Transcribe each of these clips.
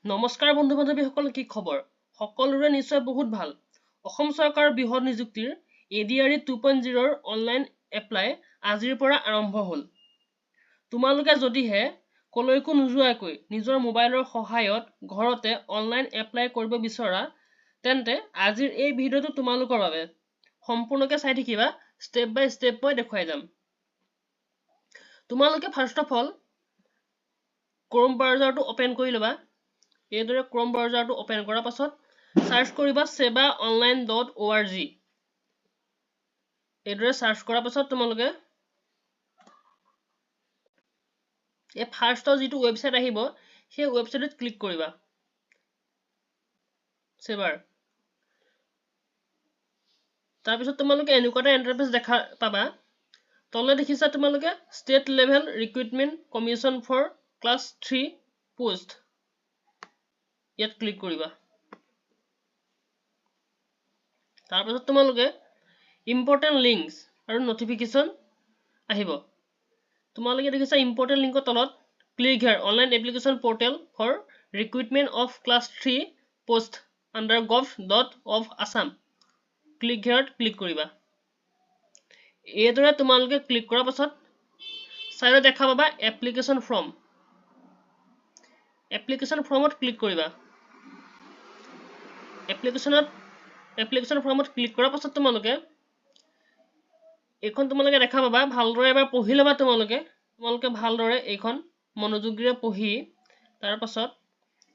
নমস্কাৰ বন্ধু বান্ধৱীসকল, কি খবৰ? সকলোৰে নিশ্চয় বহুত ভাল। অসম চৰকাৰৰ বৃহৎ নিযুক্তিৰ ADRE 2.0 অনলাইন এপ্লাই আজিৰ পৰা আৰম্ভ হ'ল। তোমালোকে যদিহে কলৈকো নোযোৱাকৈ নিজৰ মোবাইলৰ সহায়ত ঘৰতে অনলাইন এপ্লাই কৰিব বিচৰা, তেন্তে আজিৰ এই ভিডিঅ'টো তোমালোকৰ বাবে। সম্পূৰ্ণকৈ চাই থাকিবা, ষ্টেপ বাই ষ্টেপ মই দেখুৱাই যাম। তোমালোকে ফাৰ্ষ্ট অফ অল ক্ৰোম ব্ৰাউজাৰটো অপেন কৰি ল'বা। এইদৰে ক্ৰোম ব্ৰাউজাৰটো অপেন কৰাৰ পাছত সাৰ্চ কৰিবা sevaonline.org। এইদৰে সাৰ্চ কৰাৰ পাছত তোমালোকে এই ফাৰ্ষ্টৰ যিটো ৱেবসাইট আহিব, সেই ৱেবসাইটত ক্লিক কৰিবা। সেৱাৰ তাৰপিছত তোমালোকে এনেকুৱা এটা ইণ্টাৰফেচ দেখা পাবা। তলে দেখিছা তোমালোকে state level recruitment commission for class 3 post. ইয়াত ক্লিক কৰিবা। তাৰপিছত তোমালোকে ইম্পৰ্টেণ্ট লিংকছ আৰু নটিফিকেশ্যন আহিব। তোমালোকে দেখিছা ইম্পৰ্টেণ্ট লিংকৰ তলত click here online application portal for recruitment of class 3 post under gov.of Assam। Click হিয়াৰত ক্লিক কৰিবা। এইদৰে তোমালোকে ক্লিক কৰাৰ পাছত চাইডত দেখা পাবা এপ্লিকেশ্যন ফৰ্ম। এপ্লিকেশ্যন ফৰ্মত ক্লিক কৰিবা। এপ্লিকেশ্যন ফৰ্মত ক্লিক কৰাৰ পাছত তোমালোকে এইখন তোমালোকে দেখা পাবা। ভালদৰে এবাৰ পঢ়ি ল'বা। তোমালোকে ভালদৰে এইখন মনোযোগেৰে পঢ়ি তাৰ পাছত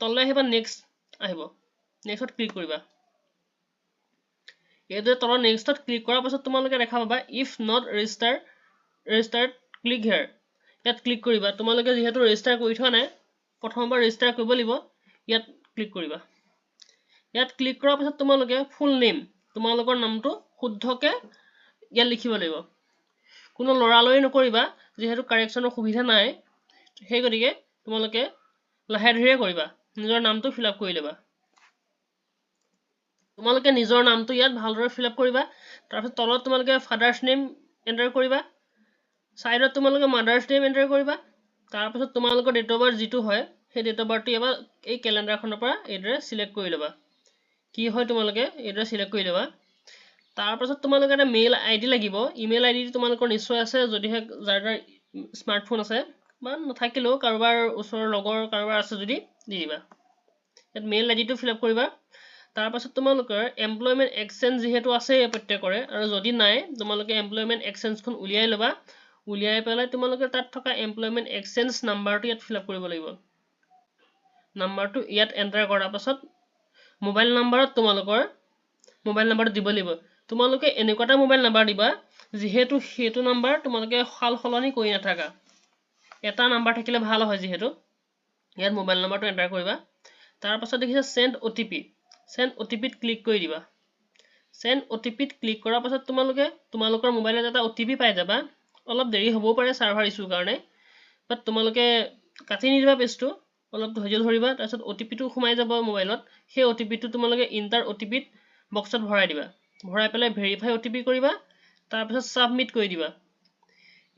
তললৈ আহিবা, নেক্সট আহিব। নেক্সটত ক্লিক কৰিবা। এইদৰে তলৰ নেক্সটত ক্লিক কৰাৰ পাছত তোমালোকে দেখা পাবা ইফ নট ৰেজিষ্টাৰ্ড ক্লিক হিয়াৰ। ইয়াত ক্লিক কৰিবা। তোমালোকে যিহেতু ৰেজিষ্টাৰ কৰি থোৱা নাই, প্ৰথমবাৰ ৰেজিষ্টাৰ কৰিব লাগিব। ইয়াত ক্লিক কৰিবা। ইয়াত ক্লিক কৰাৰ পাছত তোমালোকে ফুল নেম, তোমালোকৰ নামটো শুদ্ধকে ইয়াত লিখিব লাগিব। কোনো লৰালৰি নকৰিবা, যিহেতু কাৰেকশ্যনৰ সুবিধা নাই। সেই গতিকে তোমালোকে লাহে ধীৰে কৰিবা। নিজৰ নামটো ফিল আপ কৰি ল'বা। তোমালোকে নিজৰ নামটো ইয়াত ভালদৰে ফিল আপ কৰিবা। তাৰপিছত তলত তোমালোকে ফাদাৰ্ছ নেম এণ্টাৰ কৰিবা। চাইডত তোমালোকে মাদাৰ্ছ নেম এণ্টাৰ কৰিবা। তাৰপিছত তোমালোকৰ ডেট অফ বাৰ্থ যিটো হয়, সেই ডেট অফ বাৰ্থটো এবাৰ এই কেলেণ্ডাৰখনৰ পৰা এইদৰে চিলেক্ট কৰি ল'বা। কি হয় তোমালোকে এইদৰে চিলেক্ট কৰি ল'বা। তাৰপাছত তোমালোকে এটা মেইল ID লাগিব। ইমেইল ID তোমালোকৰ নিশ্চয় আছে, যদিহে যাৰ স্মাৰ্টফোন আছে, বা নাথাকিলেও কাৰোবাৰ ওচৰৰ লগৰ কাৰোবাৰ আছে যদি দি দিবা। ইয়াত মেইল ID ফিল আপ কৰিবা। তাৰপাছত তোমালোকৰ এমপ্লয়মেণ্ট এক্সচেঞ্জ যিহেতু আছে প্ৰত্যেকৰে, আৰু যদি নাই তোমালোকে এমপ্লয়মেণ্ট এক্সচেঞ্জখন উলিয়াই ল'বা। উলিয়াই পেলাই তোমালোকে তাত থকা এমপ্লয়মেণ্ট এক্সচেঞ্জ নাম্বাৰটো ইয়াত ফিল আপ কৰিব লাগিব। নাম্বাৰটো ইয়াত এণ্টাৰ কৰাৰ পাছত মোবাইল নাম্বাৰত তোমালোকৰ মোবাইল নাম্বাৰটো দিব লাগিব। তোমালোকে এনেকুৱা এটা মোবাইল নাম্বাৰ দিবা যিহেতু সেইটো নাম্বাৰ তোমালোকে সাল সলনি কৰি নাথাকা। এটা নাম্বাৰ থাকিলে ভাল হয়। যিহেতু ইয়াত মোবাইল নাম্বাৰটো এণ্টাৰ কৰিবা। তাৰপাছত দেখিছা চেণ্ড OTP। চেণ্ড OTPত ক্লিক কৰি দিবা। চেণ্ড OTPত ক্লিক কৰাৰ পাছত তোমালোকৰ মোবাইলত এটা OTP পাই যাবা। অলপ দেৰি হ'বও পাৰে ছাৰ্ভাৰ ইছ্যুৰ কাৰণে, বাট তোমালোকে কাটি নিদিবা পেজটো, অলপ ধৈৰ্য ধৰিবা। তাৰপিছত OTPটো সোমাই যাব মোবাইলত। সেই OTPটো তোমালোকে ইণ্টাৰ OTPত বক্সত ভৰাই দিবা। ভৰাই পেলাই ভেৰিফাই OTP কৰিবা। তাৰপিছত ছাবমিট কৰি দিবা।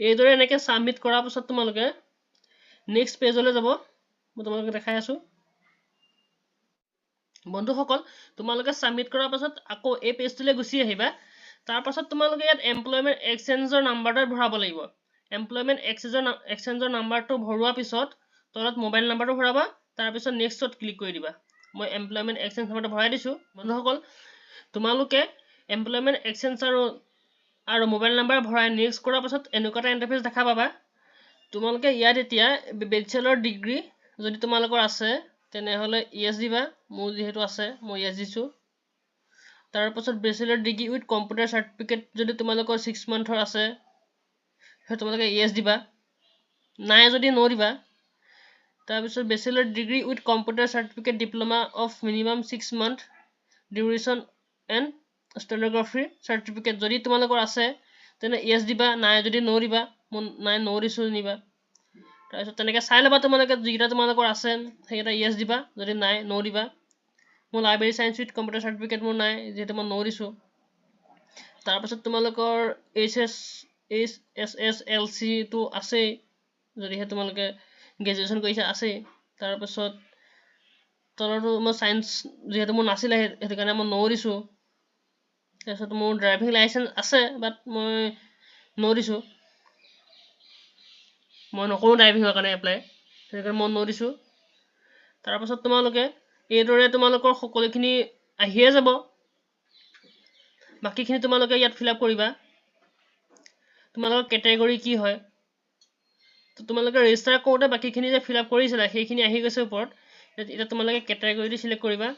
এইদৰে এনেকৈ ছাবমিট কৰাৰ পাছত তোমালোকে নেক্সট পেজলৈ যাব। মই তোমালোকে দেখাই আছোঁ। বন্ধুসকল, তোমালোকে ছাবমিট কৰাৰ পাছত আকৌ এই পেজটোলৈ গুচি আহিবা। তাৰপাছত তোমালোকে ইয়াত এমপ্লয়মেণ্ট এক্সচেঞ্জৰ নাম্বাৰটো ভৰাব লাগিব। এমপ্লয়মেণ্ট এক্সচেঞ্জৰ নাম্বাৰটো ভৰোৱাৰ পিছত তলত মোবাইল নাম্বাৰটো ভৰাবা। তাৰপিছত নেক্সটত ক্লিক কৰি দিবা। মই এমপ্লয়মেণ্ট এক্সচেঞ্জ নাম্বাৰটো ভৰাই দিছোঁ। বন্ধুসকল, তোমালোকে এমপ্লয়মেণ্ট এক্সচেঞ্জ আৰু মোবাইল নাম্বাৰ ভৰাই নেক্সট কৰাৰ পাছত এনেকুৱা এটা ইণ্টাৰফেচ দেখা পাবা। তোমালোকে ইয়াত এতিয়া বেচেলৰ ডিগ্ৰী যদি তোমালোকৰ আছে তেনেহ'লে ইয়েছ দিবা। মোৰ যিহেতু আছে, মই ইয়েছ দিছোঁ। তাৰপাছত bachelor degree with computer certificate যদি তোমালোকৰ 6 মান্থৰ আছে, সেই তোমালোকে ইয়েছ দিবা। নাই যদি ন' দিবা। তাৰপিছত bachelor degree with computer certificate diploma of minimum 6 month duration and stenography certificate যদি তোমালোকৰ আছে তেনে ইয়েছ দিবা। নাই যদি ন' দিবা। মই নাই ন' দিছোঁ নিবা। তাৰপিছত তেনেকৈ চাই ল'বা। তোমালোকে যিকেইটা তোমালোকৰ আছে সেইকেইটা ইয়েছ দিবা, যদি নাই ন' দিবা। মোৰ library science with computer certificate মোৰ নাই, যিহেতু মই ন' দিছোঁ। তাৰপাছত তোমালোকৰ HSSLCটো আছেই, যদিহে তোমালোকে গ্ৰেজুৱেশ্যন কৰিছা আছেই। তাৰপাছত তলৰটো মই সায়েন্স যেহেতু মোৰ নাছিলে সেইটো কাৰণে মই নো দিছো তাৰপিছত মোৰ ড্ৰাইভিং লাইসেন্স আছে বাট মই নো দিছো মই নকৰো ড্ৰাইভিংৰ কাৰণে এপ্লাই সেইটো কাৰণে মই নো দিছো তাৰ পাছত তোমালোকে এইদৰে তোমালোকৰ সকলোখিনি আহিয়ে যাব বাকিখিনি তোমালোকে ইয়াত ফিল আপ কৰিবা তোমালোকৰ কেটেগৰী কি হয় তো তোমালোকে ৰেজিষ্টাৰ কৰোঁতে বাকিখিনি যে ফিল আপ কৰিছিলা সেইখিনি আহি গৈছে ওপৰত এতিয়া তোমালোকে কেটেগৰীটো সিলেক্ট কৰিবা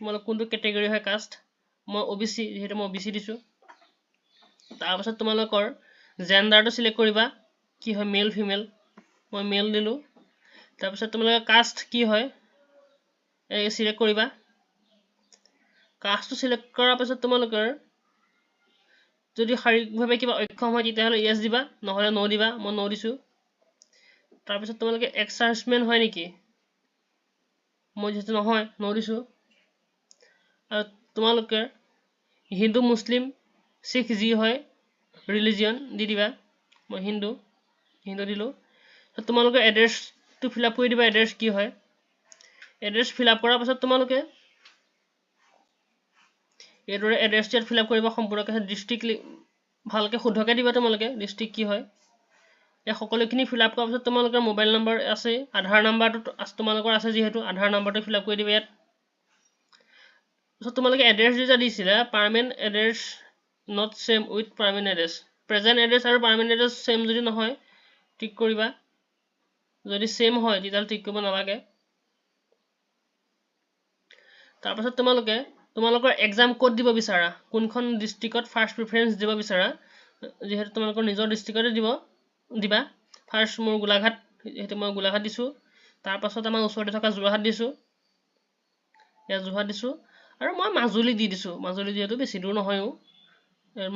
তোমালোক কোনটো কেটেগৰী হয় কাষ্ট মই ওবিসি যেহেতু মই ওবিসি দিছো তাৰ পাছত তোমালোকৰ জেন্ডাৰটো সিলেক্ট কৰিবা কি হয় মেল ফিমেল মই মেল দিলো তাৰ পাছত তোমালোকে কাষ্ট কি হয় এই সিলেক্ট কৰিবা কাষ্টটো সিলেক্ট কৰাৰ পাছত তোমালোকৰ যদি শাৰীৰিকভাৱে কিবা অক্ষম হয় তেতিয়াহ'লে ইয়েস দিবা নহলে নো দিবা মই নো দিছো তাৰ পাছত তোমালোকে এক্স সাৰ্ভিসমেন হয় নেকি মই যেহেতু নহয় নো দিছো আৰু তোমালোকে হিন্দু মুসলিম শিখ যি হয় ৰিলিজিয়ন দি দিবা মই হিন্দু দিলো তোমালোকে এড্ৰেছটো ফিল আপ কৰি দিবা এড্ৰেছ কি হয় এড্ৰেছ ফিল আপ কৰাৰ পাছত তোমালোকে এইদৰে এড্ৰেছটো ইয়াত ফিল আপ কৰিবা সম্পূৰ্ণকৈ ডিষ্ট্ৰিক্ট ভালকৈ শুদ্ধকৈ দিবা তোমালোকে ডিষ্ট্ৰিক্ট কি হয় এই সকলোখিনি ফিল আপ কৰাৰ পাছত তোমালোকৰ মোবাইল নম্বৰ আছে আধাৰ নাম্বাৰটো তোমালোকৰ আছে যেহেতু আধাৰ নাম্বাৰটো ফিল আপ কৰি দিবা ইয়াত পাছত তোমালোকে এড্ৰেছ যেটা দিছিলা permanent address not same with permanent address present address আৰু পাৰ্মানেণ্ট এড্ৰেছ সেম যদি নহয় টিক কৰিবা যদি সেম হয় তেতিয়াহ'লে টিক কৰিব নালাগে তাৰ পাছত তোমালোকে তোমালোকৰ এক্সাম কোড দিব বিচাৰা কোনখন ডিস্ট্ৰিক্টত ফাৰ্স্ট প্ৰিফাৰেন্স দিব বিচাৰা যেহেতু তোমালোকৰ নিজৰ ডিস্ট্ৰিক্টতে দিবা ফাৰ্স্ট মোৰ গোলাঘাট যেহেতু মই গোলাঘাট দিছো তাৰ পাছত আমাৰ ওচৰতে থকা যোৰহাট দিছো ইয়া যোৰহাট দিছো আৰু মই মাজুলী দি দিছো মাজুলী যেহেতু বেছি দূৰ নহয়ও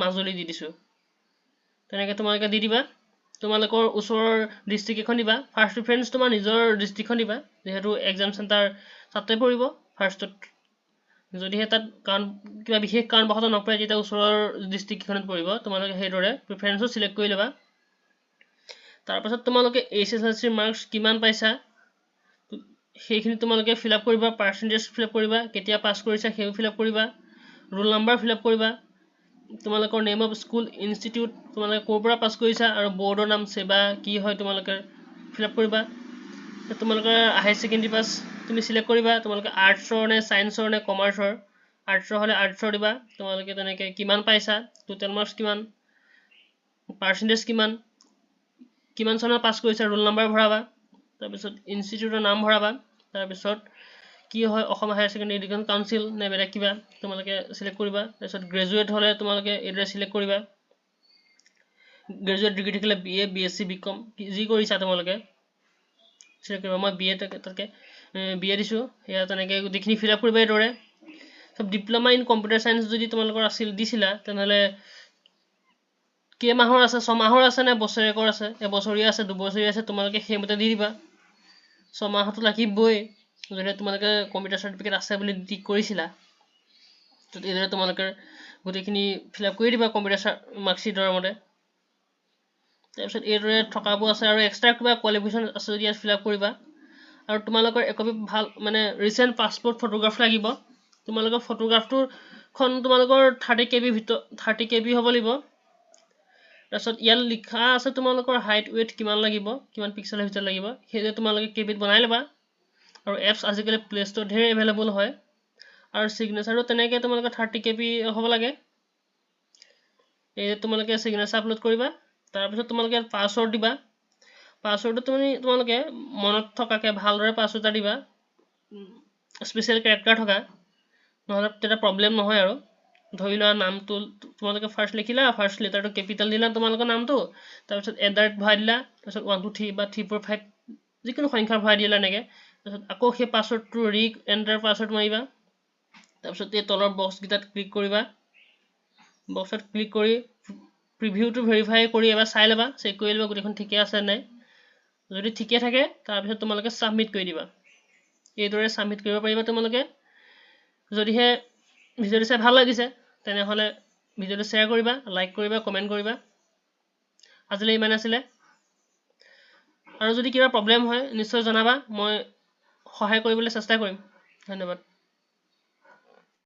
মাজুলী দি দিছো তেনেকৈ তোমালোকে দি দিবা তোমালোকৰ ওচৰৰ ডিস্ট্ৰিক্ট এখন দিবা ফাৰ্স্ট প্ৰিফাৰেন্স তোমাৰ নিজৰ ডিস্ট্ৰিক্টখন দিবা যেহেতু এক্সাম সেন্টাৰ তাতে পৰিব ফাৰ্স্টত যদিহে তাত কাৰণ কিবা বিশেষ কাৰণবশতঃ নপৰে তেতিয়া ওচৰৰ ডিস্ট্ৰিক্টখনত পৰিব তোমালোকে সেইদৰে প্ৰিফাৰেন্সটো সিলেক্ট কৰি ল'বা তাৰ পাছত তোমালোকে এইচএসএলসি মাৰ্কছ কিমান পাইছা সেইখিনি তোমালোকে ফিল আপ কৰিবা পাৰ্চেন্টেজ ফিল আপ কৰিবা কেতিয়া পাছ কৰিছা সেইও ফিল আপ কৰিবা ৰোল নাম্বাৰ ফিল আপ কৰিবা তোমালোকৰ নেম অফ স্কুল ইনষ্টিটিউট তোমালোকে ক'ৰ পৰা পাছ কৰিছা আৰু বৰ্ডৰ নাম সেৱা কি হয় তোমালোকে ফিল আপ কৰিবা তোমালোকৰ হাই সেকেন্ডাৰী পাছ তুমি সিলেক্ট কৰিবা তোমালোকে আৰ্টছৰ নে সায়েন্সৰ নে কমাৰ্চৰ আৰ্টছৰ হলে আৰ্টছৰ দিবা তোমালোকে তেনেকৈ কিমান পাইছা টোটেল মাৰ্কছ কিমান পাৰ্চেন্টেজ কিমান চনত পাছ কৰিছা ৰোল নাম্বাৰ ভৰাবা তাৰপিছত ইনষ্টিটিউটৰ নাম ভৰাবা তাৰপিছত কি হয় Assam higher secondary education council নে বেলেগ কিবা তোমালোকে সিলেক্ট কৰিবা তাৰপিছত গ্ৰেজুৱেট হলে তোমালোকে এইদৰে সিলেক্ট কৰিবা গ্ৰেজুৱেট ডিগ্ৰী থাকিলে বিএ বিএসসি বিকম যি কৰিছা তোমালোকে সিলেক্ট কৰিবা মই বিএ তাকে বিএ দিছো এয়া তেনেকৈ গোটেইখিনি ফিল আপ কৰিবা এইদৰে সব ডিপ্লোমা ইন কম্পিউটাৰ সায়েন্স যদি তোমালোকৰ দিছিলা তেনেহ'লে কেইমাহৰ আছে 6 মাহৰ আছে নে বছৰেকৰ আছে এবছৰীয়া আছে দুবছৰীয়া আছে তোমালোকে সেইমতে দি দিবা 6 মাহতো লাগিবই যদি তোমালোকে কম্পিউটাৰ সাৰ্টিফিকেট আছে বুলি টিক কৰিছিলা তো এইদৰে তোমালোকে গোটেইখিনি ফিল আপ কৰি দিবা কম্পিউটাৰ মাৰ্কশ্বিটৰ মতে তাৰপিছত এইদৰে থকাবোৰ আছে আৰু এক্সট্ৰা কিবা কোৱালিফিকেশ্যন আছে যদি ইয়াত ফিল আপ কৰিবা আৰু তোমালোকৰ একপি ভাল মানে ৰিচেণ্ট পাছপোৰ্ট ফটোগ্ৰাফ লাগিব তোমালোকৰ ফটোগ্ৰাফটোখন তোমালোকৰ 30 KB ভিতৰত 30 KB হ'ব লাগিব তাৰপিছত ইয়াত লিখা আছে তোমালোকৰ হাইট ওয়েট কিমান লাগিব কিমান পিক্সেলৰ ভিতৰত লাগিব সেইদৰে তোমালোকে কেবিত বনাই ল'বা আৰু এপছ আজিকালি প্লে ষ্ট'ৰত ঢেৰ এভেইলেবল হয় আৰু সিগনেচাৰো তেনেকৈ তোমালোকে 30 KB হ'ব লাগে এই তোমালোকে সিগনেচাৰ আপলোড কৰিবা তাৰপিছত তোমালোকে পাছৱৰ্ড দিবা পাছৱৰ্ডটো তোমালোকে মনত থকাকৈ ভালদৰে পাছৱৰ্ড দিবা স্পেচিয়েল কেৰেক্টাৰ থকা নহ'লে তেতিয়া প্ৰব্লেম নহয় আৰু ধৰি লোৱা নামটো তোমালোকে ফাৰ্স্ট লিখিলা ফাৰ্স্ট লেটাৰটো কেপিটেল দিলা তোমালোকৰ নামটো তাৰপিছত @ ভৰাই দিলা তাৰপিছত 1 2 3 বা 3 4 5 যিকোনো সংখ্যা ভৰাই দিলা এনেকৈ তাৰপিছত আকৌ সেই পাছৱৰ্ডটো এণ্টাৰ পাছৱৰ্ড মাৰিবা তাৰপিছত এই তলৰ বক্সকেইটাত ক্লিক কৰিবা বক্সত ক্লিক কৰি প্ৰিভিউটো ভেৰিফাই কৰি এবাৰ চাই ল'বা চেক কৰি ল'বা গোটেইখন ঠিকে আছে নাই যদি ঠিকে থাকে তাৰপিছত তোমালোকে সাবমিট কৰি দিবা এইদৰে সাবমিট কৰিব পাৰিবা তোমালোকে যদিহে ভিডিঅ'টো চাই ভাল লাগিছে তেনেহ'লে ভিডিঅ'টো শ্বেয়াৰ কৰিবা লাইক কৰিবা কমেণ্ট কৰিবা আজিলৈ ইমান আছিলে আৰু যদি কিবা প্ৰব্লেম হয় নিশ্চয় জনাবা মই সহায় কৰিবলৈ চেষ্টা কৰিম ধন্যবাদ।